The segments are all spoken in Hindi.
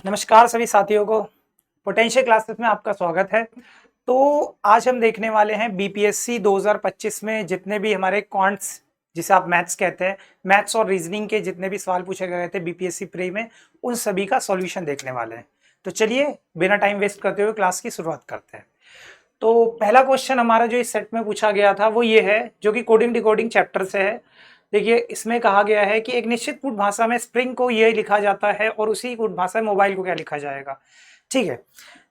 नमस्कार सभी साथियों को पोटेंशियल क्लासेस में आपका स्वागत है। तो आज हम देखने वाले हैं बीपीएससी 2025 में जितने भी हमारे क्वांट्स जिसे आप मैथ्स कहते हैं, मैथ्स और रीजनिंग के जितने भी सवाल पूछे गए थे बीपीएससी प्री में, उन सभी का सॉल्यूशन देखने वाले हैं। तो चलिए बिना टाइम वेस्ट करते हुए क्लास की शुरुआत करते हैं। तो पहला क्वेश्चन हमारा जो इस सेट में पूछा गया था वो ये है, जो कि कोडिंग डिकोडिंग चैप्टर से है। देखिए इसमें कहा गया है कि एक निश्चित कूट भाषा में स्प्रिंग को ये लिखा जाता है और उसी कूट भाषा में मोबाइल को क्या लिखा जाएगा। ठीक है,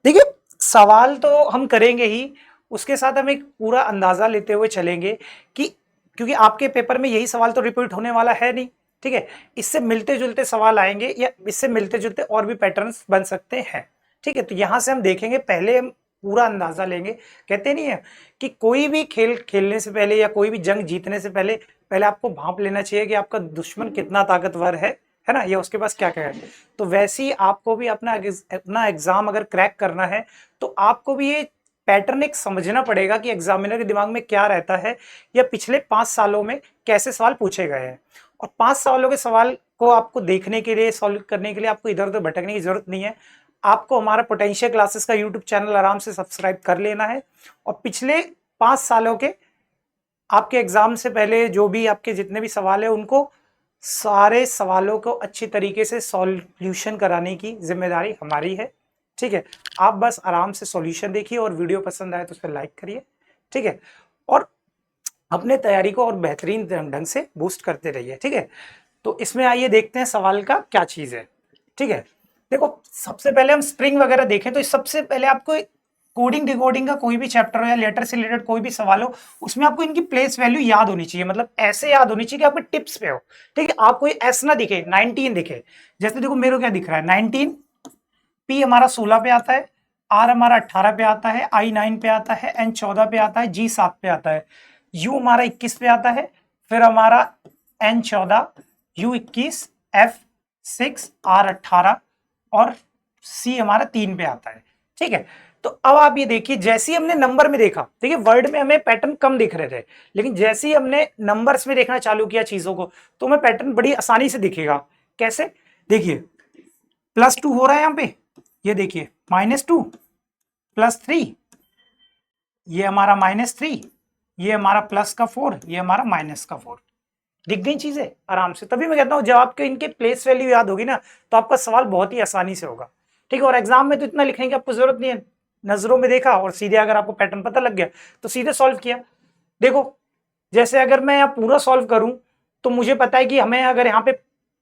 देखिए सवाल तो हम करेंगे ही, उसके साथ हम एक पूरा अंदाजा लेते हुए चलेंगे कि क्योंकि आपके पेपर में यही सवाल तो रिपीट होने वाला है नहीं। ठीक है, इससे मिलते जुलते सवाल आएंगे या इससे मिलते जुलते और भी पैटर्न्स बन सकते हैं। ठीक है, तो यहां से हम देखेंगे, पहले हम पूरा अंदाजा लेंगे। कहते नहीं है कि कोई भी खेल खेलने से पहले या कोई भी जंग जीतने से पहले पहले आपको भांप लेना चाहिए कि आपका दुश्मन कितना ताकतवर है ना, या उसके पास क्या क्या है। तो वैसे ही आपको भी अपना एग्जाम अगर क्रैक करना है तो आपको भी ये पैटर्न एक समझना पड़ेगा कि एग्जामिनर के दिमाग में क्या रहता है या पिछले 5 सालों में कैसे सवाल पूछे गए हैं। और 5 सवालों के सवाल को आपको देखने के लिए, सॉल्व करने के लिए आपको इधर उधर भटकने की जरूरत नहीं है। आपको हमारा पोटेंशियल क्लासेस का यूट्यूब चैनल आराम से सब्सक्राइब कर लेना है और पिछले 5 सालों के आपके एग्जाम से पहले जो भी आपके जितने भी सवाल है उनको सारे सवालों को अच्छी तरीके से सॉल्यूशन कराने की जिम्मेदारी हमारी है। ठीक है, आप बस आराम से सॉल्यूशन देखिए और वीडियो पसंद आए तो उस पर लाइक करिए। ठीक है, और अपने तैयारी को और बेहतरीन ढंग से बूस्ट करते रहिए। ठीक है, तो इसमें आइए देखते हैं सवाल का क्या चीज है। ठीक है, देखो सबसे पहले हम स्प्रिंग वगैरह देखें तो सबसे पहले आपको कोडिंग डिकोडिंग का कोई भी चैप्टर हो या लेटर से रिलेटेड कोई भी सवाल हो, उसमें आपको इनकी प्लेस वैल्यू याद होनी चाहिए, मतलब ऐसे याद होनी चाहिए कि आपके टिप्स पे हो। ठीक है, आपको एस ना दिखे 19 दिखे, जैसे देखो मेरे को क्या दिख रहा है 19, पी हमारा 16 पे आता है, आर हमारा 18 पे आता है, आई 9 पे आता है, एन 14 पे आता है, जी 7 पे आता है, यू हमारा 21 पे आता है, फिर हमारा एन 14, यू 21, एफ 6, आर 18 और सी हमारा 3 पे आता है। ठीक है, तो अब आप ये देखिए, जैसे ही हमने नंबर में देखा, देखिए वर्ड में हमें पैटर्न कम दिख रहे थे, लेकिन जैसे ही हमने नंबर्स में देखना चालू किया चीजों को तो हमें पैटर्न बड़ी आसानी से दिखेगा। कैसे, देखिए +2 हो रहा है यहां पे, ये देखिए -2 +3, ये हमारा -3, ये हमारा +4, ये हमारा -4। दिख गई चीजें आराम से, तभी मैं कहता हूं जब आपके इनके प्लेस वैल्यू याद होगी ना तो आपका सवाल बहुत ही आसानी से होगा। ठीक है, और एग्जाम में तो इतना लिखने की आपको जरूरत नहीं है, नजरों में देखा और सीधे अगर आपको पैटर्न पता लग गया तो सीधे सॉल्व किया। देखो जैसे अगर मैं यहाँ पूरा सॉल्व करूं तो मुझे पता है कि हमें अगर यहाँ पे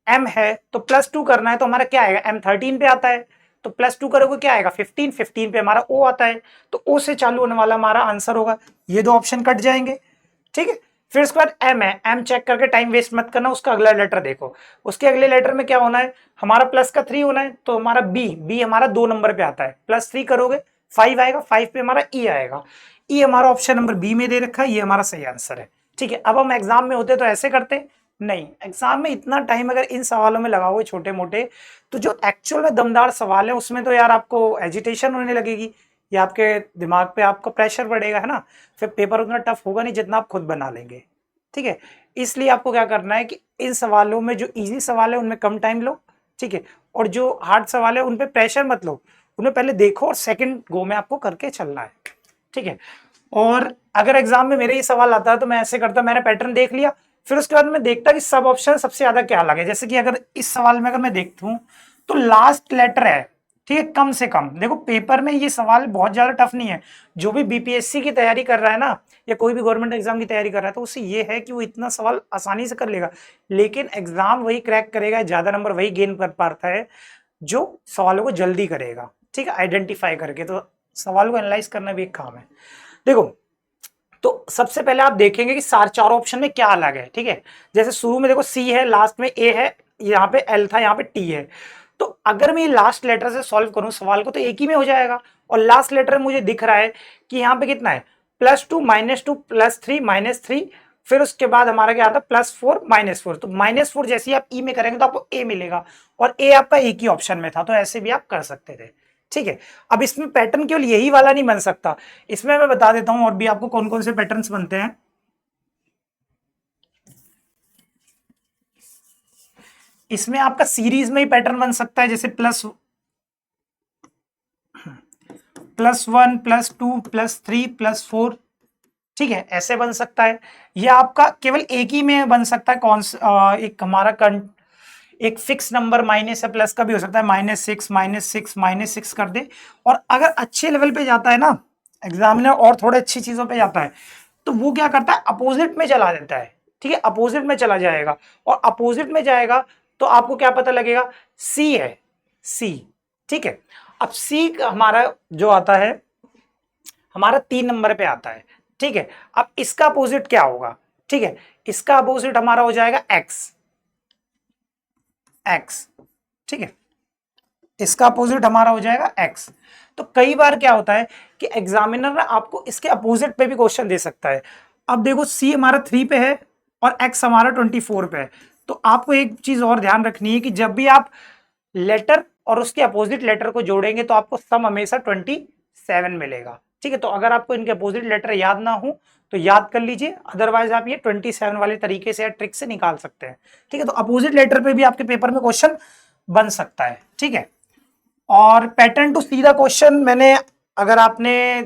m है तो +2 करना है, तो हमारा क्या आएगा, m 13 पे आता है, तो +2 करोगे क्या आएगा 15, 15 पे हमारा o आता है, तो o से चालू होने वाला हमारा आंसर होगा। ये दो ऑप्शन कट जाएंगे। ठीक है, फिर उसके बाद m है, m चेक करके टाइम वेस्ट मत करना, उसका अगला लेटर देखो, उसके अगले लेटर में क्या होना है, हमारा प्लस का 3 होना है, तो हमारा b हमारा 2 नंबर पे आता है, +3 करोगे 5 आएगा, 5 पे हमारा e आएगा, e हमारा ऑप्शन नंबर बी में दे रखा है, ये हमारा सही आंसर है। ठीक है, अब हम एग्जाम में होते तो ऐसे करते नहीं, एग्जाम में इतना टाइम अगर इन सवालों में लगाओगे छोटे मोटे, तो जो एक्चुअल में दमदार सवाल है उसमें तो यार आपको एजिटेशन होने लगेगी या आपके दिमाग पे आपको प्रेशर पड़ेगा, है ना, फिर पेपर उतना टफ होगा नहीं जितना आप खुद बना लेंगे। ठीक है, इसलिए आपको क्या करना है कि इन सवालों में जो इजी सवाल है उनमें कम टाइम लो। ठीक है, और जो हार्ड सवाल है उन पे प्रेशर मत लो, उन्हें पहले देखो और सेकंड गो में आपको करके चलना है। ठीक है, और अगर एग्जाम में मेरे ये सवाल आता है तो मैं ऐसे करता, मैंने पैटर्न देख लिया, फिर उसके बाद मैं देखता कि सब ऑप्शन सबसे ज्यादा क्या लगे। जैसे कि अगर इस सवाल में अगर मैं देखता हूं तो लास्ट लेटर है, ठीक है, कम से कम देखो पेपर में ये सवाल बहुत ज्यादा टफ नहीं है। जो भी बीपीएससी की तैयारी कर रहा है ना या कोई भी गवर्नमेंट एग्जाम की तैयारी कर रहा है तो उससे ये है कि वो इतना सवाल आसानी से कर लेगा, लेकिन एग्जाम वही क्रैक करेगा, ज्यादा नंबर वही गेन कर पाता है जो सवालों को जल्दी करेगा। ठीक है, आइडेंटिफाई करके, तो सवाल को एनालाइज करना भी एक काम है। देखो तो सबसे पहले आप देखेंगे कि सारे चार ऑप्शन में क्या अलग है। ठीक है, जैसे शुरू में देखो सी है, लास्ट में ए है, यहाँ पे एल था, यहाँ पे टी है, तो अगर मैं लास्ट लेटर से सॉल्व करूं सवाल को तो एक ही में हो जाएगा। और लास्ट लेटर मुझे दिख रहा है कि यहाँ पे कितना है, +2 -2 +3 -3, फिर उसके बाद हमारा क्या आता है +4 -4, तो -4 जैसे ही आप ई में करेंगे तो आपको ए मिलेगा, और ए आपका एक ही ऑप्शन में था, तो ऐसे भी आप कर सकते थे। ठीक है, अब इसमें पैटर्न केवल यही वाला नहीं बन सकता, इसमें मैं बता देता हूं और भी आपको कौन कौन से पैटर्न्स बनते हैं। इसमें आपका सीरीज में ही पैटर्न बन सकता है, जैसे +1 +2 +3 +4, ठीक है, ऐसे बन सकता है। या आपका केवल एक ही में बन सकता है, कौन सा एक हमारा एक फिक्स नंबर माइनस या प्लस का भी हो सकता है, -6 -6 -6 कर दे। और अगर अच्छे लेवल पे जाता है ना एग्जामिनर और थोड़े अच्छी चीजों पे जाता है तो वो क्या करता है, अपोजिट में चला देता है, ठीक है, अपोजिट में चला जाएगा। और अपोजिट में जाएगा तो आपको क्या पता लगेगा, सी है, सी, ठीक है। अब सी हमारा जो आता है हमारा 3 नंबर पे आता है, ठीक है। अब इसका अपोजिट क्या होगा, ठीक है, इसका अपोजिट हमारा हो जाएगा एक्स, एक्स, ठीक है, इसका अपोजिट हमारा हो जाएगा एक्स। तो कई बार क्या होता है कि एग्जामिनर ना आपको इसके अपोजिट पे भी क्वेश्चन दे सकता है। अब देखो सी हमारा 3 पे है और एक्स हमारा 24 पे है, तो आपको एक चीज और ध्यान रखनी है कि जब भी आप लेटर और उसके अपोजिट लेटर को जोड़ेंगे तो आपको सम हमेशा 27 मिलेगा, ठीक है। तो अगर आपको इनके अपोजिट लेटर याद ना हो तो याद कर लीजिए, अदरवाइज आप ये 27 वाले तरीके से या ट्रिक से निकाल सकते हैं, ठीक है। तो अपोजिट लेटर पे भी आपके पेपर में क्वेश्चन बन सकता है, ठीक है। और पैटर्न टू सीधा क्वेश्चन मैंने, अगर आपने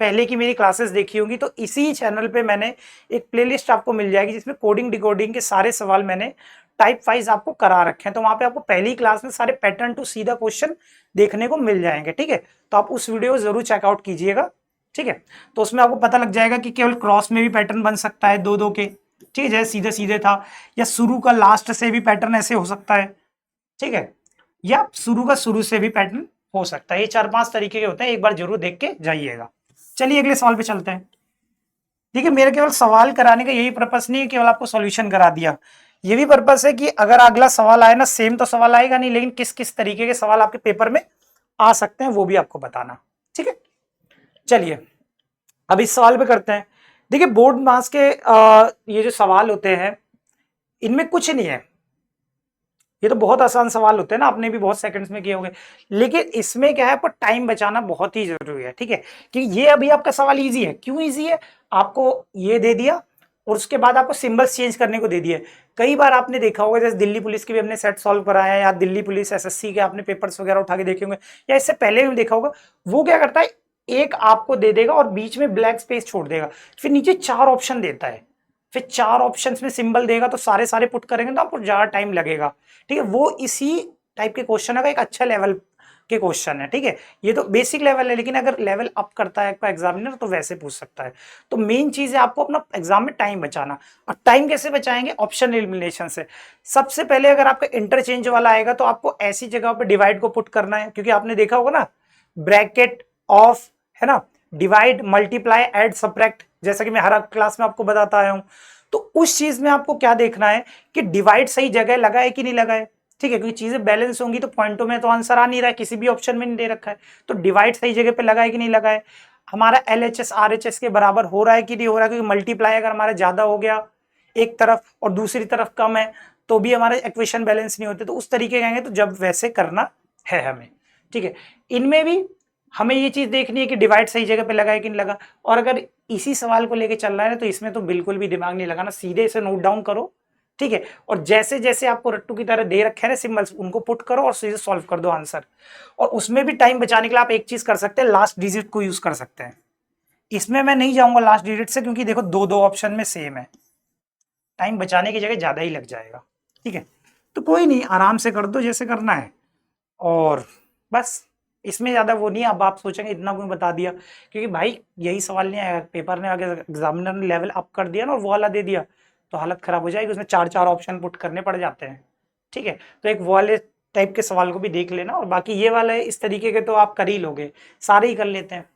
पहले की मेरी क्लासेस देखी होंगी तो इसी चैनल पे मैंने एक प्लेलिस्ट आपको मिल जाएगी जिसमें कोडिंग डिकोडिंग के सारे सवाल मैंने टाइप वाइज आपको करा रखे हैं। तो वहां पे आपको पहली क्लास में सारे पैटर्न टू सीधा क्वेश्चन देखने को मिल जाएंगे, ठीक है। तो आप उस वीडियो को जरूर चेकआउट कीजिएगा, ठीक है। तो उसमें आपको पता लग जाएगा कि केवल क्रॉस में भी पैटर्न बन सकता है, दो दो के, ठीक है, जैसे सीधे सीधे था, या शुरू का लास्ट से भी पैटर्न ऐसे हो सकता है, ठीक है, या शुरू का शुरू से भी पैटर्न हो सकता है। ये 4-5 तरीके के होते हैं, एक बार जरूर देख के जाइएगा। चलिए अगले सवाल पे चलते हैं। देखिए मेरा केवल सवाल कराने का यही पर्पस नहीं है केवल आपको सॉल्यूशन करा दिया, ये भी पर्पस है कि अगर अगला सवाल आए ना, सेम तो सवाल आएगा नहीं, लेकिन किस किस तरीके के सवाल आपके पेपर में आ सकते हैं वो भी आपको बताना, ठीक है। चलिए अब इस सवाल पे करते हैं। देखिए बोर्ड मास के ये जो सवाल होते हैं इनमें कुछ नहीं है, ये तो बहुत आसान सवाल होते हैं ना, आपने भी बहुत सेकंड्स में किए होंगे, लेकिन इसमें क्या है, आपको टाइम बचाना बहुत ही जरूरी है, ठीक है। कि ये अभी आपका सवाल इजी है, क्यों इजी है, आपको ये दे दिया और उसके बाद आपको सिंबल्स चेंज करने को दे दिए। कई बार आपने देखा होगा, जैसे दिल्ली पुलिस के भी हमने सेट सॉल्व कराया है, या दिल्ली पुलिस एसएससी के आपने पेपर्स वगैरह उठा के देखे होंगे, या इससे पहले भी देखा होगा, वो क्या करता है, एक आपको दे देगा और बीच में ब्लैक स्पेस छोड़ देगा, फिर नीचे 4 ऑप्शन देता है, फिर 4 ऑप्शंस में सिंबल देगा, तो सारे सारे पुट करेंगे तो आपको ज्यादा टाइम लगेगा, ठीक है। वो इसी टाइप के क्वेश्चन है, एक अच्छा लेवल के क्वेश्चन है, ठीक है। ये तो बेसिक लेवल है, लेकिन अगर लेवल अप करता है आपका एग्जामिनर तो वैसे पूछ सकता है। तो मेन चीज है आपको अपना एग्जाम में टाइम बचाना। और टाइम कैसे बचाएंगे, ऑप्शन एलिमिनेशन से। सबसे पहले अगर आपका इंटरचेंज वाला आएगा तो आपको ऐसी जगह पे डिवाइड को पुट करना है, क्योंकि आपने देखा होगा ना ब्रैकेट ऑफ, है ना, डिवाइड मल्टीप्लाई ऐड सब्ट्रैक्ट, जैसा कि मैं हर क्लास में आपको बताता आया हूं। तो उस चीज में आपको क्या देखना है कि डिवाइड सही जगह लगा है कि नहीं लगा है, ठीक है, क्योंकि चीजें बैलेंस होंगी तो पॉइंटों में तो आंसर आ नहीं रहा है, किसी भी ऑप्शन में नहीं दे रखा है, तो डिवाइड सही जगह पे लगा है कि नहीं लगा है, हमारा LHS RHS के बराबर हो रहा है कि नहीं हो रहा है, क्योंकि मल्टीप्लाई अगर हमारा ज्यादा हो गया एक तरफ और दूसरी तरफ कम है तो भी हमारे इक्वेशन बैलेंस नहीं होते। तो उस तरीके कहेंगे तो जब वैसे करना है हमें, ठीक है। इनमें भी हमें ये चीज देखनी है कि डिवाइड सही जगह पे लगा है कि नहीं लगा। और अगर इसी सवाल को लेके चल रहा है ना तो इसमें तो बिल्कुल भी दिमाग नहीं लगाना, सीधे इसे नोट डाउन करो, ठीक है। और जैसे जैसे आपको रट्टू की तरह दे रखे हैं ना सिंबल्स, उनको पुट करो और सीधे सॉल्व कर दो आंसर। और उसमें भी टाइम बचाने के लिए आप एक चीज कर सकते हैं, लास्ट डिजिट को यूज कर सकते हैं। इसमें मैं नहीं जाऊंगा लास्ट डिजिट से, क्योंकि देखो दो दो ऑप्शन में सेम है, टाइम बचाने की जगह ज्यादा ही लग जाएगा, ठीक है। तो कोई नहीं, आराम से कर दो जैसे करना है, और बस इसमें ज्यादा वो नहीं है। अब आप सोचेंगे इतना क्यों बता दिया, क्योंकि भाई यही सवाल नहीं आया, पेपर ने आगे एग्जामिनर ने लेवल अप कर दिया ना और वो वाला दे दिया तो हालत खराब हो जाएगी, उसमें 4-4 ऑप्शन पुट करने पड़ जाते हैं, ठीक है। तो एक वो वाले टाइप के सवाल को भी देख लेना, और बाकी ये वाले इस तरीके के तो आप कर ही लोगे, सारे ही कर लेते हैं।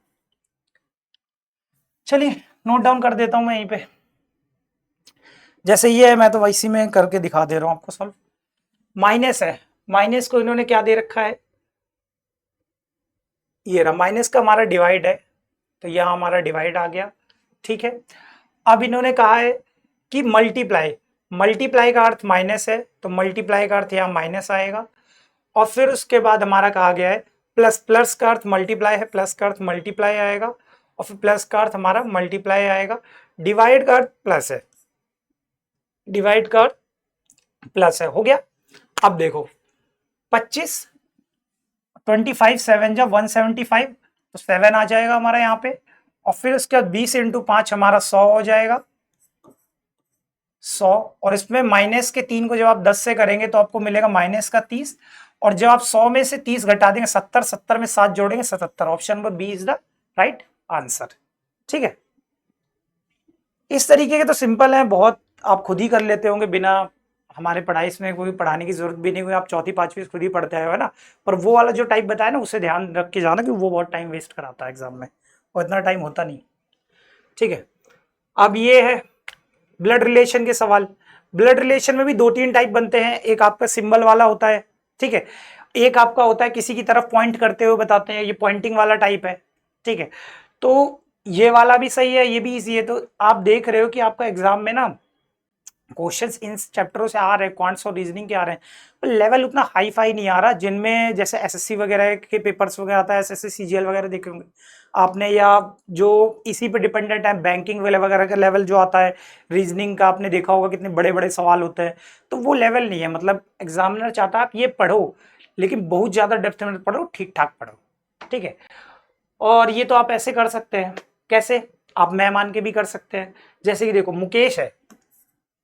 चलिए नोट डाउन कर देता हूं मैं यहीं पे, जैसे ये है मैं तो वैसी में करके दिखा दे रहा हूं आपको सॉल्व। माइनस है, माइनस को इन्होंने क्या दे रखा है, ये रहा माइनस का हमारा डिवाइड है, तो यहां हमारा डिवाइड आ गया, ठीक है। अब इन्होंने कहा है कि मल्टीप्लाई, मल्टीप्लाई का अर्थ माइनस है तो मल्टीप्लाई का अर्थ यहां माइनस आएगा। और फिर उसके बाद हमारा कहा गया है प्लस, प्लस का अर्थ मल्टीप्लाई है, प्लस का अर्थ मल्टीप्लाई आएगा, और फिर प्लस का अर्थ हमारा मल्टीप्लाई आएगा। डिवाइड का अर्थ प्लस है, डिवाइड का अर्थ प्लस है, हो गया। अब देखो 25, 25 7 जा 175, तो 7 आ जाएगा हमारा यहाँ पे। और फिर उसके बाद 20 × 5 हमारा 100 हो जाएगा, 100। और इसमें माइनस के 3 को जब आप 10 से करेंगे तो आपको मिलेगा माइनस का 30। और जब आप 100 में से 30 घटा देंगे 70, 70 में 7 जोड़ेंगे 77। Option number B is the right answer. ठीक है, इस तरीके के तो सिंपल है बहुत, आप खुद ही कर लेते होंगे, बिना हमारे पढ़ाई इसमें कोई पढ़ाने की जरूरत भी नहीं हुई, आप चौथी पांचवी खुद ही पढ़ते आए हो ना। पर वो वाला जो टाइप बताया ना उसे ध्यान रख के जाना कि वो बहुत टाइम वेस्ट कराता है एग्जाम में, और इतना टाइम होता नहीं। ठीक है, अब ये है ब्लड रिलेशन के सवाल। ब्लड रिलेशन में भी 2-3 टाइप बनते हैं। एक आपका सिंबल वाला होता है, ठीक है, एक आपका होता है किसी की तरफ पॉइंट करते हुए बताते हैं, ये पॉइंटिंग वाला टाइप है। ठीक है, तो ये वाला भी सही है, ये भी इजी है। तो आप देख रहे हो कि आपका एग्जाम में ना क्वेश्चंस इन चैप्टरों से आ रहे हैं, क्वांट्स और रीजनिंग के आ रहे हैं, पर लेवल उतना हाई फाई नहीं आ रहा, जिनमें जैसे एसएससी वगैरह के पेपर्स वगैरह आता है, एसएससी सीजीएल वगैरह देखे होंगे आपने, या जो इसी पे डिपेंडेंट है बैंकिंग वगैरह का लेवल जो आता है, रीजनिंग का आपने देखा होगा कितने बड़े बड़े सवाल होते हैं, तो वो लेवल नहीं है। मतलब एग्जामिनर चाहता है आप ये पढ़ो, लेकिन बहुत ज्यादा डेप्थ में पढ़ो, ठीक ठाक पढ़ो। ठीक है, और ये तो आप ऐसे कर सकते हैं, कैसे, आप मेहमान के भी कर सकते हैं। जैसे कि देखो मुकेश है,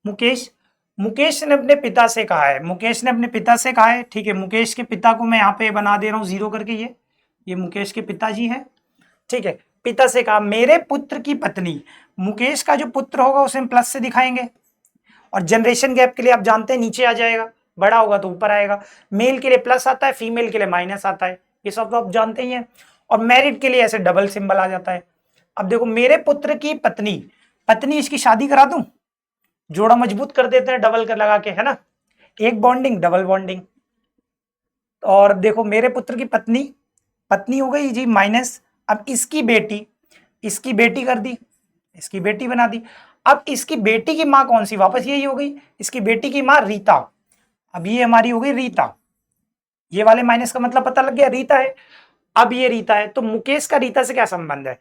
मुकेश ने अपने पिता से कहा है, मुकेश ने अपने पिता से कहा है, ठीक है, मुकेश के पिता को मैं यहाँ पे बना दे रहा हूँ 0 करके, ये मुकेश के पिताजी है। ठीक है, पिता से कहा मेरे पुत्र की पत्नी, मुकेश का जो पुत्र होगा उसे हम प्लस से दिखाएंगे, और जनरेशन गैप के लिए आप जानते हैं नीचे आ जाएगा, बड़ा होगा तो ऊपर आएगा। मेल के लिए प्लस आता है, फीमेल के लिए माइनस आता है, ये सब तो आप जानते ही हैं। और मैरिड के लिए ऐसे डबल सिंबल आ जाता है। अब देखो मेरे पुत्र की पत्नी, पत्नी इसकी शादी करा दूं, जोड़ा मजबूत कर देते हैं डबल कर लगा के, है ना, एक बॉन्डिंग डबल बॉन्डिंग। और देखो मेरे पुत्र की पत्नी, पत्नी हो गई जी माइनस, अब इसकी बेटी कर दी, इसकी बेटी बना दी। अब इसकी बेटी की माँ कौन सी, वापस यही हो गई, इसकी बेटी की माँ रीता। अब ये हमारी हो गई रीता, ये वाले माइनस का मतलब पता लग गया, रीता है। अब ये रीता है, तो मुकेश का रीता से क्या संबंध है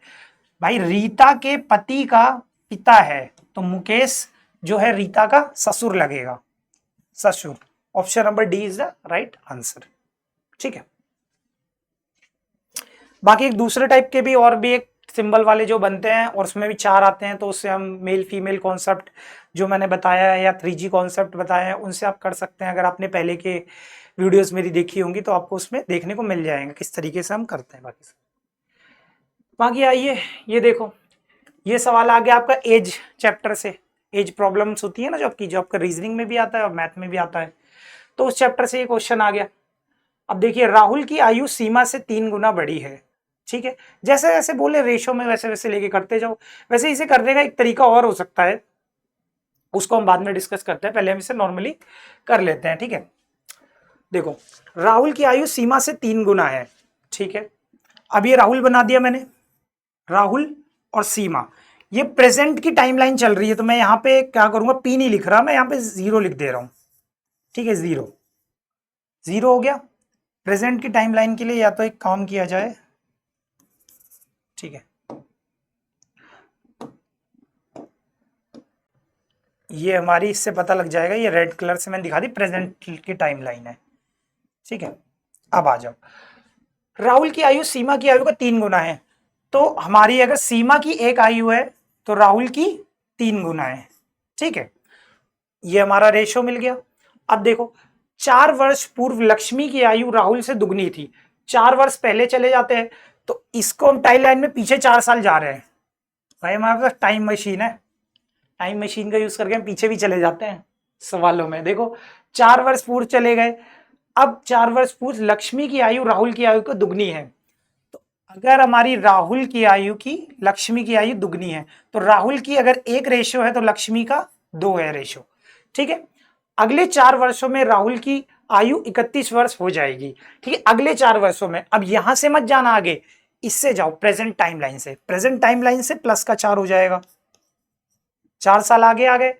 भाई, रीता के पति का पिता है, तो मुकेश जो है रीता का ससुर लगेगा, ससुर। Option number D is the right answer. ठीक है, बाकी एक दूसरे टाइप के भी और भी एक सिंबल वाले जो बनते हैं, और उसमें भी 4 आते हैं, तो उससे हम मेल फीमेल कॉन्सेप्ट जो मैंने बताया है, या 3G कॉन्सेप्ट बताया है, उनसे आप कर सकते हैं। अगर आपने पहले के वीडियोस मेरी देखी होंगी तो आपको उसमें देखने को मिल जाएंगे किस तरीके से हम करते हैं। बाकी आइए ये देखो, ये सवाल आ गया आपका एज चैप्टर से, एज प्रॉब्लम्स होती है ना जो आपका रीजनिंग में भी आता है और मैथ में भी आता है, तो उस चैप्टर से ये क्वेश्चन आ गया। अब देखिए राहुल की आयु सीमा से 3 गुना बड़ी है। ठीक है, जैसे जैसे बोले रेशो में वैसे वैसे लेके करते जाओ। वैसे इसे करने का एक तरीका और हो सकता है, उसको हम बाद में डिस्कस करते हैं, पहले हम इसे नॉर्मली कर लेते हैं। ठीक है, देखो राहुल की आयु सीमा से 3 गुना है। ठीक है, अब ये राहुल बना दिया मैंने, राहुल और सीमा, ये प्रेजेंट की टाइमलाइन चल रही है, तो मैं यहां पे क्या करूंगा, पी नहीं लिख रहा, मैं यहां पे 0 लिख दे रहा हूं। ठीक है, 0 हो गया। प्रेजेंट की टाइमलाइन के लिए या तो एक काम किया जाए, ठीक है, ये हमारी इससे पता लग जाएगा, ये रेड कलर से मैंने दिखा दी, प्रेजेंट की टाइमलाइन है। ठीक है, अब आ जाओ, राहुल की आयु सीमा की आयु का 3 गुना है, तो हमारी अगर सीमा की 1 आयु है तो राहुल की 3 गुना है। ठीक है, ये हमारा रेशो मिल गया। अब देखो 4 वर्ष पूर्व लक्ष्मी की आयु राहुल से दुगनी थी, 4 वर्ष पहले चले जाते हैं, तो इसको हम टाइम लाइन में पीछे 4 साल जा रहे हैं। भाई हमारे पास टाइम मशीन है, टाइम मशीन का यूज करके हम पीछे भी चले जाते हैं सवालों में। देखो 4 वर्ष पूर्व चले गए, अब 4 वर्ष पूर्व लक्ष्मी की आयु राहुल की आयु को दुगनी है, तो अगर हमारी राहुल की आयु की लक्ष्मी की आयु दुगनी है, तो राहुल की अगर 1 रेशो है तो लक्ष्मी का 2 है रेशो। ठीक है, अगले 4 वर्षों में राहुल की आयु 31 वर्ष हो जाएगी। ठीक है, अगले 4 वर्षों में, अब यहां से मत जाना आगे, इससे जाओ प्रेजेंट टाइमलाइन से, प्रेजेंट टाइमलाइन से प्लस का 4 हो जाएगा, 4 साल आगे आ गए।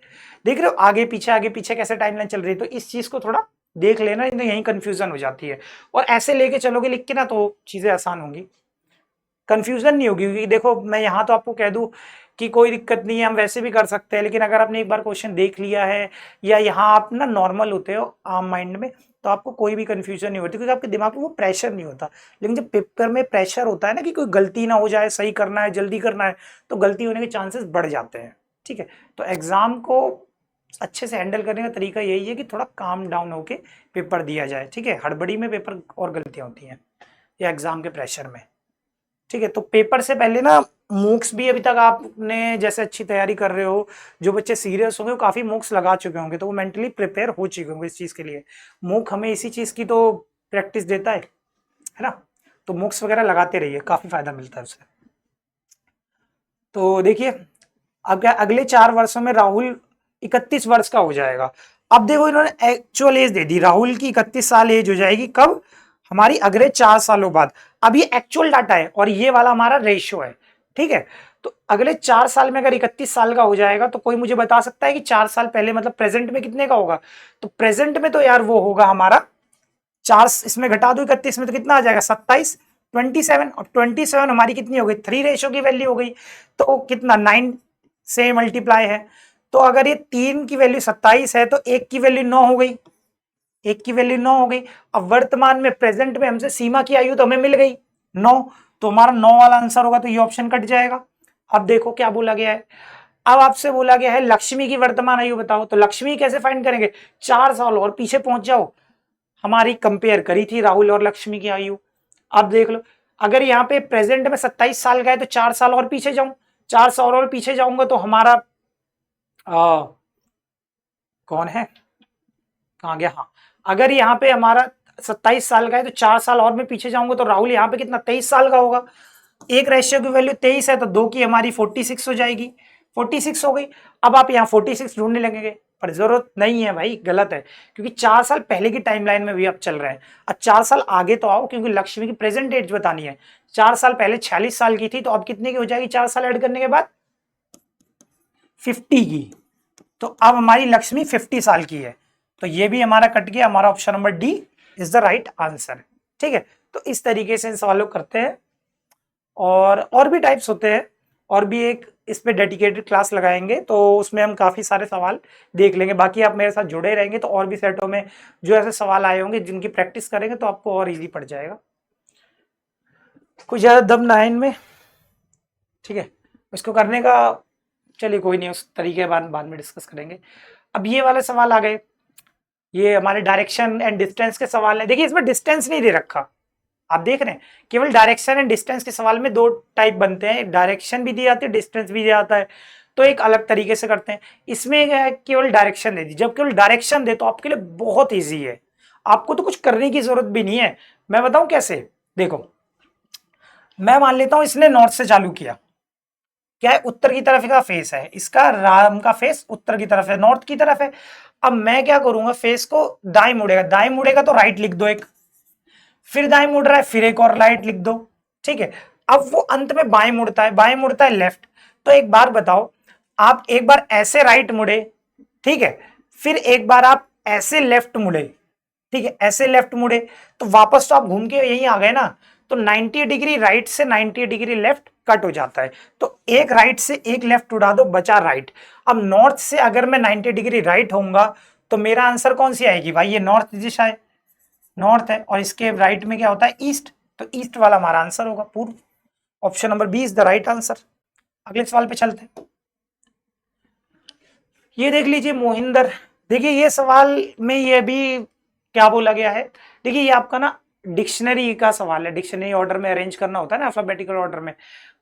देख रहे हो आगे पीछे कैसे टाइमलाइन चल रही है, तो इस चीज को थोड़ा देख लेना, नहीं तो यही कंफ्यूजन हो जाती है। और ऐसे लेके चलोगे लिख के ना तो चीजें आसान होंगी, कंफ्यूजन नहीं होगी। क्योंकि देखो मैं यहाँ तो आपको कह दूं कि कोई दिक्कत नहीं है, हम वैसे भी कर सकते हैं, लेकिन अगर आपने एक बार क्वेश्चन देख लिया है, या यहाँ आप ना नॉर्मल होते हो आम माइंड में, तो आपको कोई भी कंफ्यूजन नहीं होती, क्योंकि आपके दिमाग में वो प्रेशर नहीं होता। लेकिन जब पेपर में प्रेशर होता है ना कि कोई गलती ना हो जाए, सही करना है, जल्दी करना है, तो गलती होने के चांसेस बढ़ जाते हैं। ठीक है, तो एग्जाम को अच्छे से हैंडल करने का तरीका यही है कि थोड़ा काम डाउन होके पेपर दिया जाए। ठीक है, हड़बड़ी में पेपर और गलतियां होती हैं या एग्जाम के प्रेशर में। ठीक है, तो पेपर से पहले ना मूक्स भी अभी तक आपने जैसे अच्छी तैयारी कर रहे हो, जो बच्चे सीरियस होंगे वो काफी मूक्स लगा चुके होंगे, तो वो मेंटली प्रिपेयर हो चुके होंगे इस चीज के लिए। मूक हमें इसी चीज की तो प्रैक्टिस देता है ना। तो मूक्स वगैरह लगाते रहिए, काफी फायदा मिलता है उससे। तो देखिए, अब क्या अगले 4 वर्षों में राहुल 31 वर्ष का हो जाएगा। अब देखो इन्होंने एक्चुअल एज दे दी, राहुल की 31 साल एज हो जाएगी कब, हमारी अगले 4 सालों बाद। अब ये एक्चुअल डाटा है और ये वाला हमारा रेशियो है। ठीक है, तो अगले 4 साल में अगर 31 साल का हो जाएगा तो कोई मुझे बता सकता है कि 4 साल पहले मतलब प्रेजेंट में कितने का होगा। तो प्रेजेंट में तो यार वो होगा हमारा 4, इसमें घटा दो 31 में तो कितना आ जाएगा 27, 27, और 27 हमारी कितनी हो गई, 3 रेशियो की वैल्यू हो गई। तो कितना 9 से मल्टीप्लाई है। तो अगर ये 3 की वैल्यू 27 है तो 1 की वैल्यू 9 हो गई, 1 की वैल्यू 9 हो गई। अब वर्तमान में प्रेजेंट में हमसे सीमा की आयु तो हमें मिल गई 9, तो हमारा 9 वाला आंसर होगा, तो ये ऑप्शन कट जाएगा। अब देखो क्या बोला गया है, अब आपसे बोला गया है लक्ष्मी की वर्तमान आयु बताओ। तो लक्ष्मी कैसे फाइंड करेंगे, 4 साल और पीछे पहुंच जाओ, हमारी कंपेयर करी थी राहुल और लक्ष्मी की आयु। अब देख लो, अगर यहाँ पे प्रेजेंट में 27 साल का है तो 4 साल और पीछे जाऊं, 4 साल और पीछे जाऊंगा तो हमारा कौन है, कहाँ गया, हाँ, अगर यहाँ पे हमारा 27 साल का है तो 4 साल और मैं पीछे जाऊंगा तो राहुल यहाँ पे कितना 23 साल का होगा। एक रेशियो की वैल्यू 23 है तो 2 की हमारी 46 हो जाएगी, 46 हो गई। अब आप यहाँ 46 ढूंढने लगेंगे, पर जरूरत नहीं है भाई, गलत है, क्योंकि 4 साल पहले की टाइमलाइन में भी आप चल रहे हैं। अब 4 साल आगे तो आओ, क्योंकि लक्ष्मी की प्रेजेंट एज बतानी है। 4 साल पहले 46 साल की थी, तो अब कितने की हो जाएगी 4 साल ऐड करने के बाद, 50 की। तो अब हमारी लक्ष्मी 50 साल की है, तो ये भी हमारा कट गया, हमारा option number D is the right answer. ठीक है, तो इस तरीके से इन सवालों करते हैं। और भी टाइप्स होते हैं, और भी एक इस पे डेडिकेटेड क्लास लगाएंगे, तो उसमें हम काफी सारे सवाल देख लेंगे। बाकी आप मेरे साथ जुड़े रहेंगे तो और भी सेटों में जो ऐसे सवाल आए होंगे जिनकी प्रैक्टिस करेंगे तो आपको और इजी पड़ जाएगा। कुछ ज्यादा दम ना है इनमें। ठीक है, इसको करने का, चलिए कोई नहीं, उस तरीके बाद बाद में डिस्कस करेंगे। अब ये वाले सवाल आ गए, ये हमारे डायरेक्शन एंड डिस्टेंस के सवाल है। देखिए इसमें डिस्टेंस नहीं दे रखा, आप देख रहे हैं, केवल डायरेक्शन एंड डिस्टेंस के सवाल में 2 टाइप बनते हैं, डायरेक्शन भी दी जाती है, डिस्टेंस भी दिया जाता है, तो एक अलग तरीके से करते हैं। इसमें क्या है, केवल डायरेक्शन दे दी, जब केवल डायरेक्शन दे तो आपके लिए बहुत ईजी है, आपको तो कुछ करने की जरूरत भी नहीं है। मैं बताऊं कैसे, देखो मैं मान लेता हूं इसने नॉर्थ से चालू किया, क्या है, उत्तर की तरफ का फेस है, इसका राम का फेस उत्तर की तरफ है, नॉर्थ की तरफ है। अब मैं क्या करूंगा, फेस को दाएं मुड़ेगा, दाएं मुड़ेगा तो राइट लिख दो एक, फिर दाएं मुड़ रहा है फिर एक और राइट लिख दो। ठीक है, अब वो अंत में बाएं मुड़ता है, बाएं मुड़ता है लेफ्ट। तो एक बार बताओ, आप एक बार ऐसे राइट मुड़े, ठीक है, फिर एक बार आप ऐसे लेफ्ट मुड़े, ठीक है, ऐसे लेफ्ट मुड़े, तो वापस तो आप घूम के यहीं आ गए ना। तो 90 डिग्री राइट से 90 डिग्री लेफ्ट कट हो जाता है, तो एक राइट से एक लेफ्ट उड़ा दो, बचा राइट। अब नॉर्थ से अगर मैं 90 डिग्री राइट होऊंगा तो मेरा आंसर कौन सी आएगी भाई, ये नॉर्थ दिशा है, नॉर्थ है, और इसके राइट में क्या होता है ईस्ट, तो ईस्ट वाला हमारा आंसर होगा पूर्व। Option number B is the right answer. अगले सवाल पे चलते हैं, ये देख लीजिए मोहिंदर। देखिए ये सवाल में ये भी क्या बोला गया है, देखिए ये आपका ना डिक्शनरी का सवाल है, डिक्शनरी ऑर्डर में अरेंज करना होता है ना, अल्फाबेटिकल ऑर्डर में,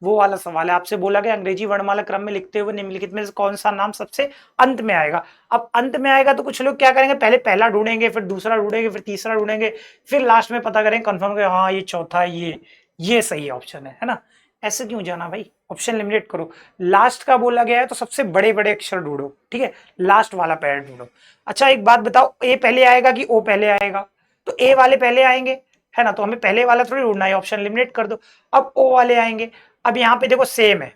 वो वाला सवाल है। आपसे बोला गया अंग्रेजी वर्णमाला क्रम में लिखते हुए निम्नलिखित में से कौन सा नाम सबसे अंत में आएगा। अब अंत में आएगा तो कुछ लोग क्या करेंगे, पहले पहला ढूंढेंगे, फिर दूसरा ढूंढेंगे, फिर तीसरा ढूंढेंगे, फिर लास्ट में पता करेंगे कंफर्म करें हाँ ये चौथा ये सही ऑप्शन है ना। ऐसे क्यों जाना भाई, ऑप्शन लिमिटेड करो। लास्ट का बोला गया है तो सबसे बड़े बड़े अक्षर ढूंढो, ठीक है, लास्ट वाला पैर ढूंढो। अच्छा एक बात बताओ, ए पहले आएगा कि ओ पहले आएगा, तो ए वाले पहले आएंगे है ना, तो हमें पहले वाला थोड़ी ढूंढना है, ऑप्शन लिमिटेड कर दो। अब ओ वाले आएंगे, अब यहाँ पे देखो सेम है,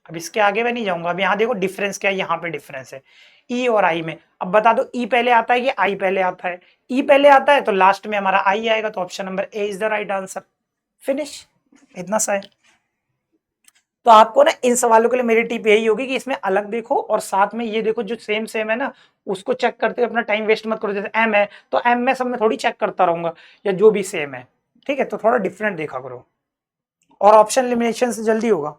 अब इसके आगे मैं नहीं जाऊंगा, अब यहाँ देखो डिफरेंस क्या है, यहाँ पे डिफरेंस है ई और आई में। अब बता दो ई पहले आता है कि आई पहले आता है, ई पहले आता है तो लास्ट में हमारा आई आएगा, तो option number A is the right answer. Finish, इतना सा है। तो आपको ना इन सवालों के लिए मेरी टिप यही होगी कि इसमें अलग देखो और साथ में ये देखो जो सेम सेम है ना उसको चेक करते हुए अपना टाइम वेस्ट मत करो। जैसे एम है तो एम में सब में थोड़ी चेक करता रहूंगा या जो भी सेम है, ठीक है, तो थोड़ा डिफरेंट देखा करो और ऑप्शन एलिमिनेशन से जल्दी होगा।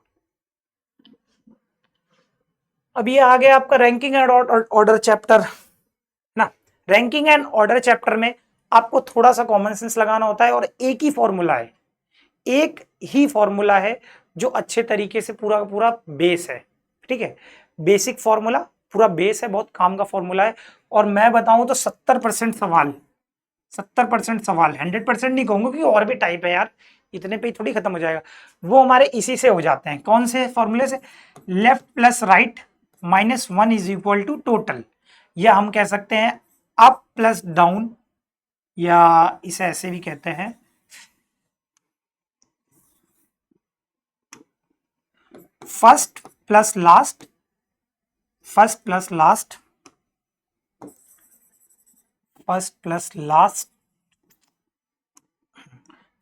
अब ये आ गया आपका रैंकिंग एंड ऑर्डर चैप्टर ना। रैंकिंग एंड ऑर्डर चैप्टर में आपको थोड़ा सा कॉमन सेंस लगाना होता है और एक ही फॉर्मूला है, एक ही फॉर्मूला है जो अच्छे तरीके से पूरा का पूरा बेस है, ठीक है, बेसिक फॉर्मूला पूरा बेस है, बहुत काम का फॉर्मूला है। और मैं बताऊं तो 70% सवाल, 70% सवाल, 100% नहीं कहूंगा क्योंकि और भी टाइप है यार, इतने पे ही थोड़ी खत्म हो जाएगा, वो हमारे इसी से हो जाते हैं। कौन से फॉर्मूले से? Left plus right minus one is equal to total, या हम कह सकते हैं अप प्लस डाउन, या इसे ऐसे भी कहते हैं first plus last, first plus last, first plus last,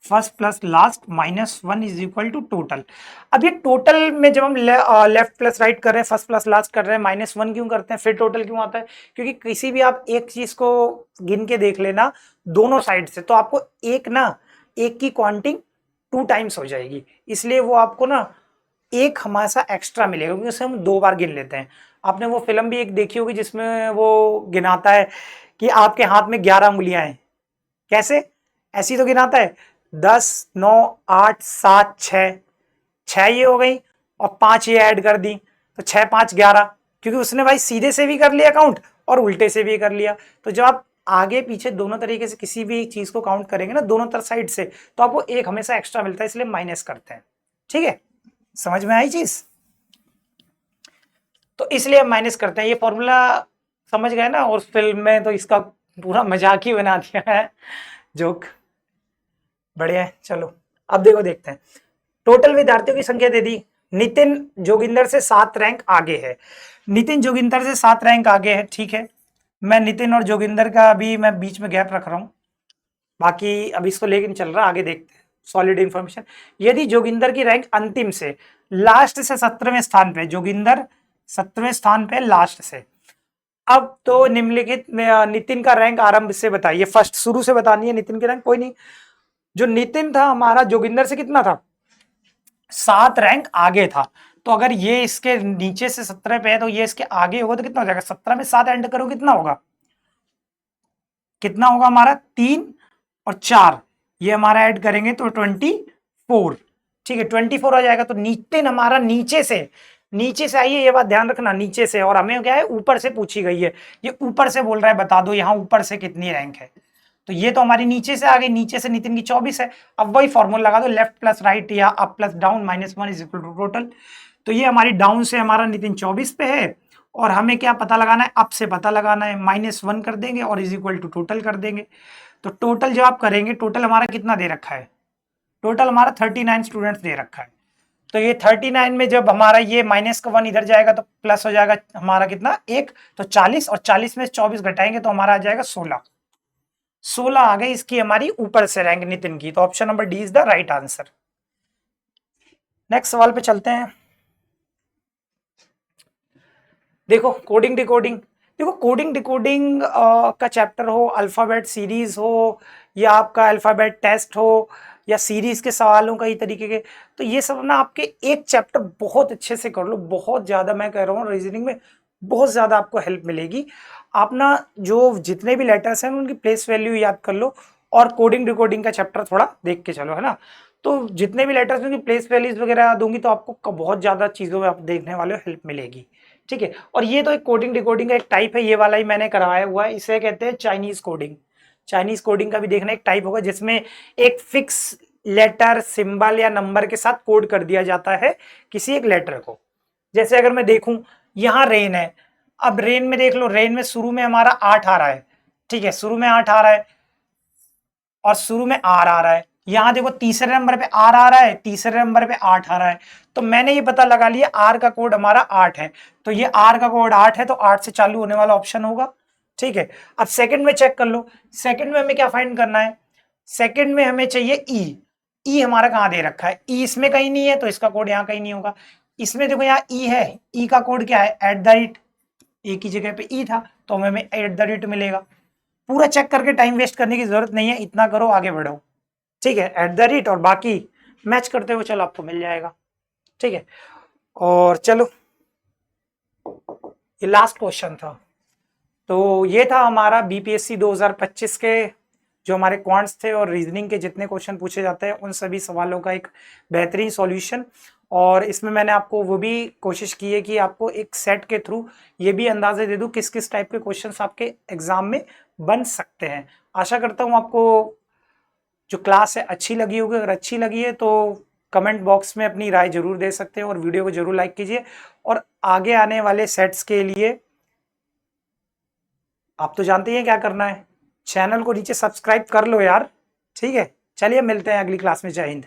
first plus last minus one is equal to total. अब ये टोटल में जब हम लेफ्ट प्लस राइट कर रहे हैं, फर्स्ट प्लस लास्ट कर रहे हैं, माइनस वन क्यों करते हैं, फिर टोटल क्यों आता है? क्योंकि किसी भी आप एक चीज को गिन के देख लेना दोनों साइड से, तो आपको एक ना एक की क्वांटिंग 2 टाइम्स हो जाएगी, इसलिए वो आपको ना एक हमेशा एक्स्ट्रा मिलेगा क्योंकि उसे हम 2 बार गिन लेते हैं। आपने वो फिल्म भी एक देखी होगी जिसमें वो गिनाता है कि आपके हाथ में 11 उंगलियां हैं, कैसे? ऐसी तो गिनाता है 10 9 8 7 6, 6 ये हो गई और 5 ये ऐड कर दी, तो 6 5 11, क्योंकि उसने भाई सीधे से भी कर लिया काउंट और उल्टे से भी कर लिया। तो जब आप आगे पीछे दोनों तरीके से किसी भी चीज को काउंट करेंगे ना दोनों तरफ साइड से, तो आपको एक हमेशा एक्स्ट्रा मिलता है, इसलिए माइनस करते हैं, ठीक है, समझ में आई चीज? तो इसलिए हम माइनस करते हैं, ये फॉर्मूला समझ गए ना। और फिल्म में तो इसका पूरा मजाक ही बना दिया है, जोक, बढ़िया है। चलो अब देखो, देखते हैं टोटल विद्यार्थियों की संख्या दे दी। नितिन जोगिंदर से 7 रैंक आगे है, नितिन जोगिंदर से 7 रैंक आगे है, ठीक है। मैं नितिन और जोगिंदर का अभी मैं बीच में गैप रख रहा हूं, बाकी अभी इसको लेकिन चल रहा, आगे देखते हैं सॉलिड इंफॉर्मेशन। यदि जोगिंदर की रैंक अंतिम से लास्ट से 17वें स्थान पे, जोगिंदर 17वें स्थान पे लास्ट से, अब तो निम्नलिखित में नितिन का रैंक आरंभ से बताइए, फर्स्ट शुरू से बतानी है नितिन की रैंक, कोई नहीं। जो नितिन था हमारा जोगिंदर से कितना था? 7 रैंक आगे था, तो अगर ये इसके नीचे से 17 पे है तो ये इसके आगे होगा तो कितना हो जाएगा? 17 में 7 एंड करो कितना होगा? कितना होगा हमारा? 3 और 4, ये हमारा ऐड करेंगे तो 24, ठीक है, 24 आ जाएगा। तो नितिन हमारा नीचे से, नीचे से आइए, ये बात ध्यान रखना, नीचे से, और हमें क्या है ऊपर से पूछी गई है, ये ऊपर से बोल रहा है बता दो यहाँ ऊपर से कितनी रैंक है, तो ये तो हमारी नीचे से आ गई, नीचे से नितिन की 24 है। अब वही फॉर्मूला लगा दो, लेफ्ट प्लस राइट या up plus down minus one is equal to total. तो ये हमारी डाउन से हमारा नितिन 24 पे है, और हमें क्या पता लगाना है? अप से पता लगाना है, माइनस वन कर देंगे और इज इक्वल टू टोटल कर देंगे। तो टोटल जब आप करेंगे, टोटल हमारा कितना दे रखा है? टोटल हमारा 39 स्टूडेंट्स दे रखा है। तो ये 39 में जब हमारा ये माइनस का 1 इधर जाएगा तो प्लस हो जाएगा हमारा कितना? 1, तो 40, और 40 में 24 घटाएंगे तो हमारा आ जाएगा 16, 16 आ गई इसकी हमारी ऊपर से रैंक नितिन की। तो option number D is the right answer. Next सवाल पे चलते हैं। देखो कोडिंग डिकोडिंग, देखो कोडिंग डिकोडिंग का चैप्टर हो, अल्फाबेट सीरीज हो, या आपका अल्फाबेट टेस्ट हो, या सीरीज के सवालों का ही तरीके के, तो ये सब ना आपके एक चैप्टर बहुत अच्छे से कर लो, बहुत ज्यादा, मैं कह रहा हूँ रीजनिंग में बहुत ज्यादा आपको हेल्प मिलेगी। आप ना जो जितने भी लेटर्स हैं उनकी प्लेस वैल्यू याद कर लो, और कोडिंग डिकोडिंग का चैप्टर थोड़ा देख के चलो, है ना। तो जितने भी लेटर्स हैं उनकी प्लेस वैल्यूज वगैरह दूंगी तो आपको बहुत ज्यादा चीजों में आप देखने वाले हो, हेल्प मिलेगी, ठीक है। और ये तो एक कोडिंग डिकोडिंग का एक टाइप है, ये वाला ही मैंने करवाया हुआ है, इसे कहते हैं चाइनीज कोडिंग। चाइनीज कोडिंग का भी देखना एक टाइप होगा जिसमें एक फिक्स लेटर, सिंबल या नंबर के साथ कोड कर दिया जाता है किसी एक लेटर को। जैसे अगर मैं देखूं यहाँ रेन है, अब रेन में देख लो, रेन में शुरू में हमारा 8 आ रहा है, ठीक है, शुरू में 8 आ रहा है और शुरू में आर आ रहा है। यहां देखो तीसरे नंबर पे आर आ रहा है, तीसरे नंबर पे 8 आ रहा है, तो मैंने ये पता लगा लिया आर का कोड हमारा 8 है, तो ये आर का कोड 8 है, तो 8 से चालू होने वाला ऑप्शन होगा, ठीक है। अब सेकंड में चेक कर लो, सेकंड में हमें क्या फाइंड करना है? सेकंड में हमें चाहिए ई, ई हमारा कहाँ दे रखा है, ई इसमें कहीं नहीं है तो इसका कोड यहाँ कहीं नहीं होगा। इसमें देखो यहाँ ई है, ई का कोड क्या है, @ ए की जगह पे ई था तो हमें @ मिलेगा। पूरा चेक करके टाइम वेस्ट करने की जरूरत नहीं है, इतना करो आगे बढ़ो, ठीक है। @ और बाकी मैच करते हुए चलो आपको मिल जाएगा, ठीक है। और चलो ये लास्ट क्वेश्चन था, तो ये था हमारा बीपीएससी 2025 के जो हमारे क्वांट्स थे और रीजनिंग के जितने क्वेश्चन पूछे जाते हैं उन सभी सवालों का एक बेहतरीन सॉल्यूशन। और इसमें मैंने आपको वो भी कोशिश की है कि आपको एक सेट के थ्रू ये भी अंदाजा दे दूं किस किस टाइप के क्वेश्चंस आपके एग्जाम में बन सकते हैं। आशा करता हूं आपको जो क्लास है अच्छी लगी होगी। अगर अच्छी लगी है तो कमेंट बॉक्स में अपनी राय जरूर दे सकते हैं और वीडियो को जरूर लाइक कीजिए। और आगे आने वाले सेट्स के लिए आप तो जानते हैं क्या करना है, चैनल को नीचे सब्सक्राइब कर लो यार, ठीक है। चलिए मिलते हैं अगली क्लास में, जय हिंद।